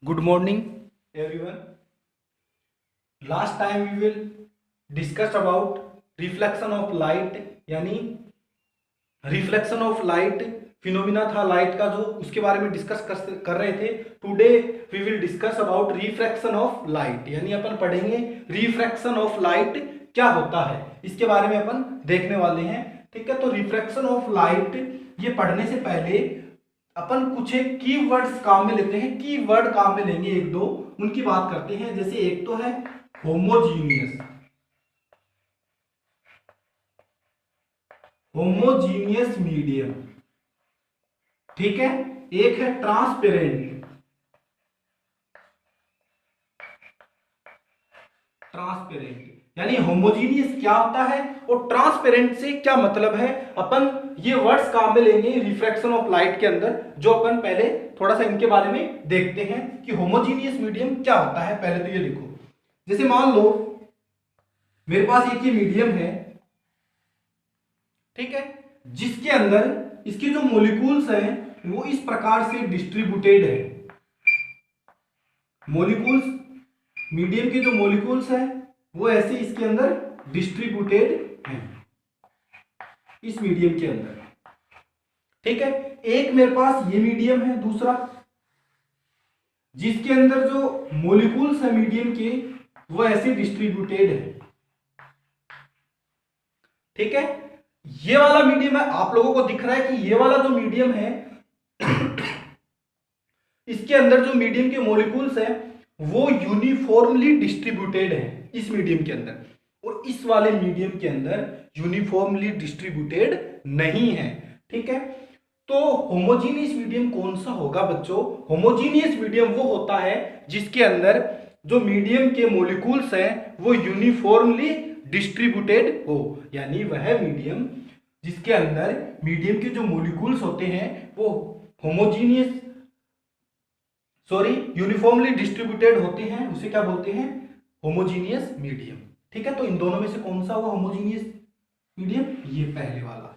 Good morning, everyone. Last time we will discuss about reflection of light, यानी reflection of light phenomena था light का जो उसके बारे में डिस्कस कर रहे थे. Today we will discuss about refraction of light, यानी अपन पढ़ेंगे रिफ्रैक्शन ऑफ लाइट क्या होता है, इसके बारे में अपन देखने वाले हैं. ठीक है, तो रिफ्रैक्शन ऑफ लाइट ये पढ़ने से पहले अपन कुछ एक कीवर्ड्स काम में लेते हैं. कीवर्ड काम में लेंगे एक दो, उनकी बात करते हैं. जैसे एक तो है होमोजीनियस, होमोजीनियस मीडियम. ठीक है, एक है ट्रांसपेरेंट, ट्रांसपेरेंट यानी होमोजीनियस क्या होता है और ट्रांसपेरेंट से क्या मतलब है. अपन ये वर्ड्स काम में लेंगे रिफ्रैक्शन ऑफ लाइट के अंदर, जो अपन पहले थोड़ा सा इनके बारे में देखते हैं कि होमोजीनियस मीडियम क्या होता है. पहले तो ये लिखो, जैसे मान लो मेरे पास एक ये मीडियम है, ठीक है, जिसके अंदर इसके जो मॉलिक्यूल्स हैं वो इस प्रकार से डिस्ट्रीब्यूटेड है. मॉलिक्यूल्स, मीडियम के जो मॉलिक्यूल्स हैं वो ऐसे इसके अंदर डिस्ट्रीब्यूटेड हैं इस मीडियम के अंदर. ठीक है, एक मेरे पास ये मीडियम है, दूसरा जिसके अंदर जो मॉलिक्यूल्स है मीडियम के वो ऐसे डिस्ट्रीब्यूटेड है. ठीक है, ये वाला मीडियम है, आप लोगों को दिख रहा है कि ये वाला जो मीडियम है इसके अंदर जो मीडियम के मॉलिक्यूल्स हैं वो यूनिफॉर्मली डिस्ट्रीब्यूटेड है इस मीडियम के अंदर, और इस वाले मीडियम के अंदर यूनिफॉर्मली डिस्ट्रीब्यूटेड नहीं है. ठीक है, तो होमोजीनियस मीडियम कौन सा होगा बच्चों? होमोजीनियस मीडियम वो होता है जिसके अंदर जो मीडियम के मॉलिक्यूल्स हैं वो यूनिफॉर्मली डिस्ट्रीब्यूटेड हो, यानी वह मीडियम जिसके अंदर मीडियम के जो मॉलिक्यूल्स होते हैं वो होमोजीनियस यूनिफॉर्मली डिस्ट्रीब्यूटेड होते हैं, उसे क्या बोलते हैं? Homogeneous medium. ठीक है, तो इन दोनों में से कौन सा होगा होमोजीनियस मीडियम? ये पहले वाला.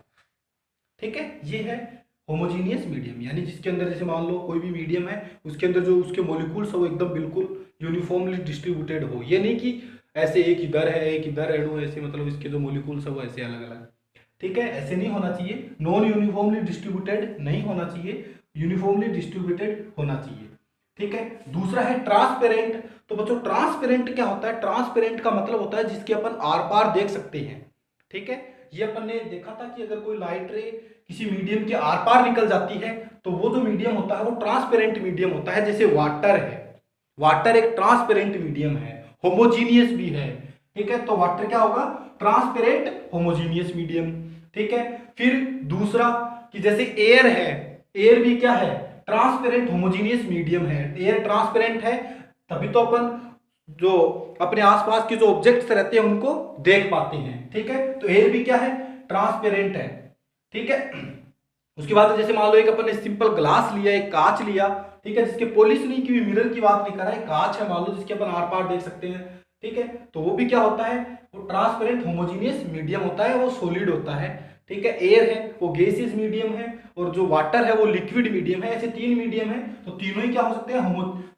ठीक है, ये है होमोजीनियस मीडियम, यानी जिसके अंदर जैसे मान लो कोई भी मीडियम है उसके अंदर जो उसके मॉलिक्यूल्स है वो एकदम बिल्कुल यूनिफॉर्मली डिस्ट्रीब्यूटेड हो. ये नहीं कि ऐसे एक इधर है एक इधर है, ऐसे मतलब इसके जो मॉलिक्यूल्स है वो ऐसे अलग अलग. ठीक है, ऐसे नहीं होना चाहिए. नॉन यूनिफॉर्मली डिस्ट्रीब्यूटेड नहीं होना चाहिए, यूनिफॉर्मली डिस्ट्रीब्यूटेड होना चाहिए. ठीक है, दूसरा है ट्रांसपेरेंट. तो बच्चों ट्रांसपेरेंट क्या होता है? ट्रांसपेरेंट का मतलब होता है जिसके अपन आर पार देख सकते हैं. ठीक है, ये अपन ने देखा था कि अगर कोई लाइट रे किसी मीडियम के आर पार निकल जाती है तो वो जो मीडियम होता है वो ट्रांसपेरेंट मीडियम होता है. जैसे वाटर है, वाटर एक ट्रांसपेरेंट मीडियम है, होमोजीनियस भी है. ठीक है, तो वाटर क्या होगा? Transparent homogeneous medium. ठीक है, फिर दूसरा कि जैसे एयर है, एयर भी क्या है? ट्रांसपेरेंट होमोजीनियस मीडियम है. एयर ट्रांसपेरेंट है तभी तो अपन जो अपने आसपास के जो ऑब्जेक्ट्स रहते हैं उनको देख पाते हैं. ठीक है, तो एयर भी क्या है? ट्रांसपेरेंट है. ठीक है, उसके बाद जैसे मान लो एक अपन ने सिंपल ग्लास लिया, एक कांच लिया, ठीक है, जिसके पॉलिश नहीं की हुई, मिरर की बात नहीं कर रहा है, कांच है मान लो जिसके अपन आर पार देख सकते हैं. ठीक है, तो वो भी क्या होता है? वो ट्रांसपेरेंट होमोजीनियस मीडियम होता है, वो सॉलिड होता है. ठीक है, एयर है वो गैसियस मीडियम है, और जो वाटर है वो लिक्विड मीडियम है. ऐसे तीन मीडियम है, तो तीनों ही क्या हो सकते हैं?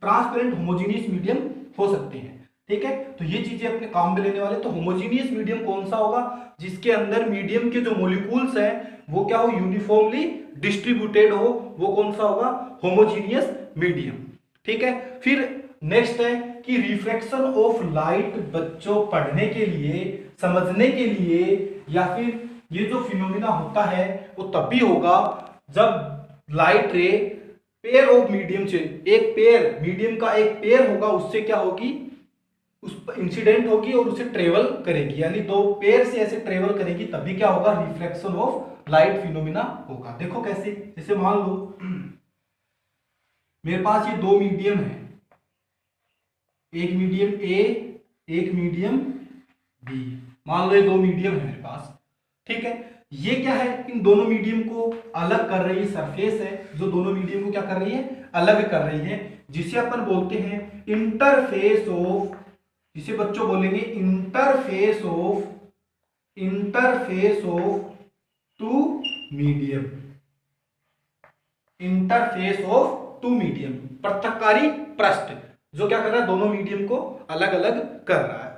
ट्रांसपेरेंट होमोजीनियस मीडियम हो सकते हैं. ठीक है, तो ये चीजें अपने काम में लेने वाले. तो होमोजीनियस मीडियम कौन सा होगा? जिसके अंदर मीडियम के जो मॉलिक्यूल्स हैं वो क्या हो? यूनिफॉर्मली डिस्ट्रीब्यूटेड हो. वो कौन सा होगा? Homogeneous medium. ठीक है, फिर नेक्स्ट है कि रिफ्रैक्शन ऑफ लाइट बच्चों पढ़ने के लिए, समझने के लिए, या फिर ये जो फिनोमिना होता है वो तभी होगा जब लाइट रे पेयर ऑफ मीडियम से, एक पेयर मीडियम का एक पेयर होगा उससे क्या होगी? उस पर इंसिडेंट होगी और उसे ट्रेवल करेगी, यानी दो पेयर से ऐसे ट्रेवल करेगी, तभी क्या होगा? रिफ्लेक्शन ऑफ लाइट फिनोमिना होगा. देखो कैसे, जैसे मान लो मेरे पास ये दो मीडियम है, एक मीडियम ए एक मीडियम बी. मान लो ये दो मीडियम है मेरे पास. ठीक है, ये क्या है? इन दोनों मीडियम को अलग कर रही सरफेस है, जो दोनों मीडियम को क्या कर रही है? अलग कर रही है, जिसे अपन बोलते हैं इंटरफेस ऑफ, जिसे बच्चों बोलेंगे interface of two medium, interface of two medium, पृथककारी पृष्ठ, जो क्या कर रहा है, दोनों मीडियम को अलग अलग कर रहा है।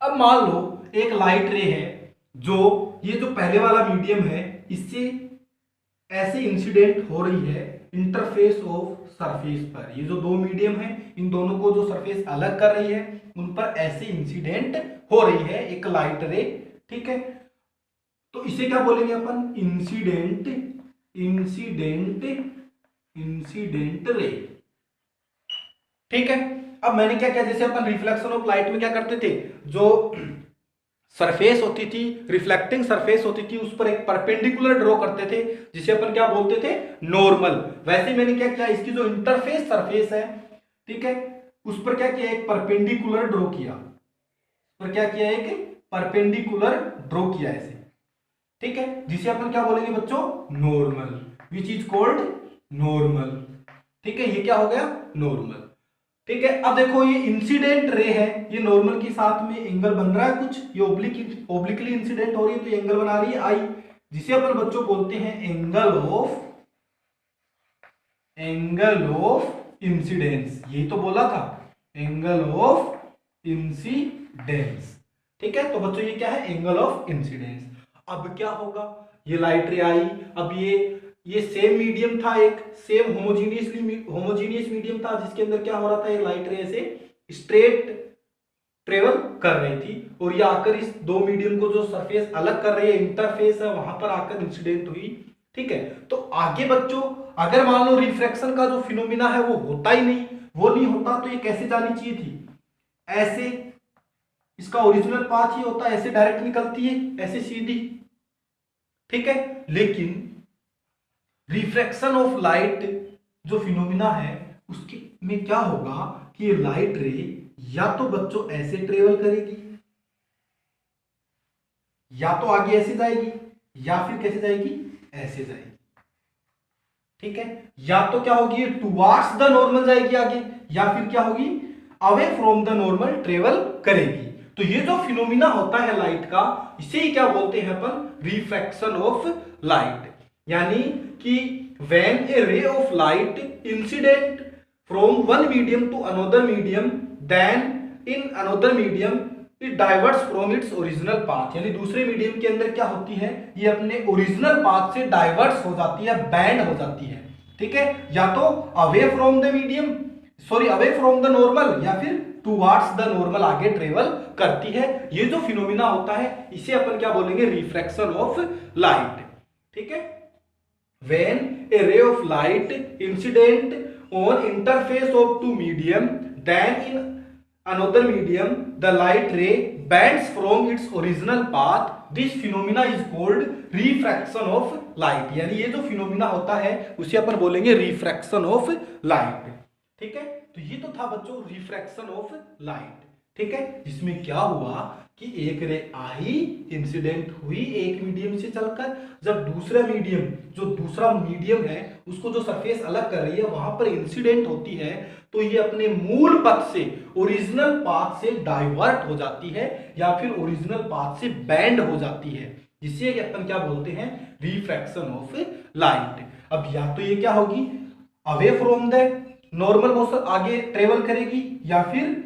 अब मान लो एक लाइट रे है, जो ये जो पहले वाला मीडियम है इससे ऐसे इंसिडेंट हो रही है इंटरफेस ऑफ सरफेस पर। ये जो दो मीडियम है, इन दोनों को जो सरफेस अलग कर रही है उन पर ऐसे इंसिडेंट हो रही है एक लाइट रे, ठीक है। तो इसे क्या बोलेंगे अपन, इंसिडेंट, इंसिडेंट, इंसिडेंट रे, ठीक है। अब मैंने क्या किया, जैसे अपन रिफ्लेक्शन ऑफ लाइट में क्या करते थे, जो सरफेस होती थी, रिफ्लेक्टिंग सरफेस होती थी, उस पर एक परपेंडिकुलर ड्रॉ करते थे जिसे अपन क्या बोलते थे, नॉर्मल। वैसे मैंने क्या किया, इसकी जो इंटरफेस सरफेस है, ठीक है, उस पर क्या किया, एक परपेंडिकुलर ड्रॉ किया, पर क्या किया, एक परपेंडिकुलर ड्रॉ किया ऐसे, ठीक है, जिसे अपन क्या बोलेंगे बच्चों, normal, which is called normal, ठीक है। ये क्या हो गया, नॉर्मल, ठीक है। अब देखो ये इंसिडेंट रे है, ये नॉर्मल के साथ में एंगल बन रहा है कुछ, ये ओब्लिकली इंसिडेंट हो रही है तो ये एंगल बना रही है आई, जिसे अपन बच्चों बोलते हैं एंगल ऑफ इंसिडेंस। यही तो बोला था, एंगल ऑफ इंसिडेंस, ठीक है। तो बच्चों ये क्या है, एंगल ऑफ इंसिडेंस। अब क्या होगा, ये लाइट रे आई, अब ये सेम मीडियम था, एक सेम होमोजीनियस मीडियम था जिसके अंदर क्या हो रहा था, ये लाइट रे से स्ट्रेट ट्रेवल कर रही थी और ये आकर इस दो मीडियम को जो सरफेस अलग कर रही है, इंटरफेस है, वहां पर आकर इंसिडेंट हुई, ठीक है। तो आगे बच्चों अगर मान लो रिफ्रैक्शन का जो फिनोमिना है वो होता ही नहीं, वो नहीं होता, तो ये कैसे जानी चाहिए थी, ऐसे, इसका ओरिजिनल पाथ ही होता है, ऐसे डायरेक्ट निकलती है, ऐसे सीधी, ठीक है। लेकिन रिफ्रैक्शन ऑफ लाइट जो फिनोमिना है उसके में क्या होगा कि ये लाइट रे या तो बच्चों ऐसे ट्रेवल करेगी, या तो आगे ऐसे जाएगी, या फिर कैसे जाएगी, ऐसे जाएगी, ठीक है। या तो क्या होगी, टुवार्ड्स द नॉर्मल जाएगी आगे, या फिर क्या होगी, away from the normal travel करेगी। तो ये जो फिनोमिना होता है लाइट का, इसे ही क्या बोलते हैं अपन, रिफ्रैक्शन ऑफ लाइट। यानी कि when a ray of light incident from one medium to another medium, then in another medium it diverts from its original path। यानी दूसरे मीडियम के अंदर क्या होती है, ये अपने ओरिजिनल पाथ से डाइवर्ट्स हो जाती है, बैंड हो जाती है, ठीक है। या तो away from the medium, sorry away from the normal, या फिर टुवार्ड्स द नॉर्मल आगे ट्रेवल करती है। ये जो फिनोमिना होता है इसे अपन क्या बोलेंगे, रिफ्रैक्शन ऑफ लाइट, ठीक है। When a ray of light incident on interface of two medium, then in another medium the light ray bends from its original path, this phenomena is called refraction of light। यानी ये जो phenomena होता है उसे अपन बोलेंगे refraction of light, ठीक है। तो ये तो था बच्चों रिफ्रैक्शन ऑफ लाइट, ठीक है, जिसमें क्या हुआ कि एक रे आई, इंसिडेंट हुई एक मीडियम से चलकर, जब दूसरा मीडियम, जो दूसरा मीडियम है उसको जो सरफेस अलग कर रही है वहां पर इंसिडेंट होती है, तो ये अपने मूल पथ से, ओरिजिनल पाथ से डाइवर्ट हो जाती है, या फिर ओरिजिनल पाथ से बैंड हो जाती है, जिसे अपन क्या बोलते हैं, रिफ्रैक्शन ऑफ लाइट। अब या तो ये क्या होगी, away from the normal motion आगे ट्रेवल करेगी, या फिर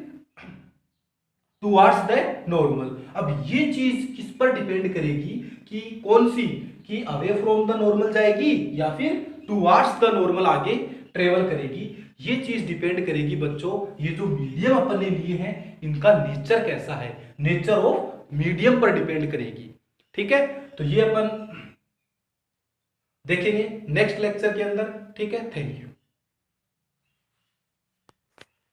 टुवार्ड्स द नॉर्मल। अब ये चीज किस पर डिपेंड करेगी कि कौन सी, कि अवे फ्रॉम द नॉर्मल जाएगी या फिर टुवार्ड्स द नॉर्मल आगे ट्रेवल करेगी। ये चीज डिपेंड करेगी बच्चों, ये जो मीडियम अपन ने लिए हैं इनका नेचर कैसा है, नेचर ऑफ मीडियम पर डिपेंड करेगी, ठीक है। तो ये अपन देखेंगे नेक्स्ट लेक्चर के अंदर, ठीक है। Thank you.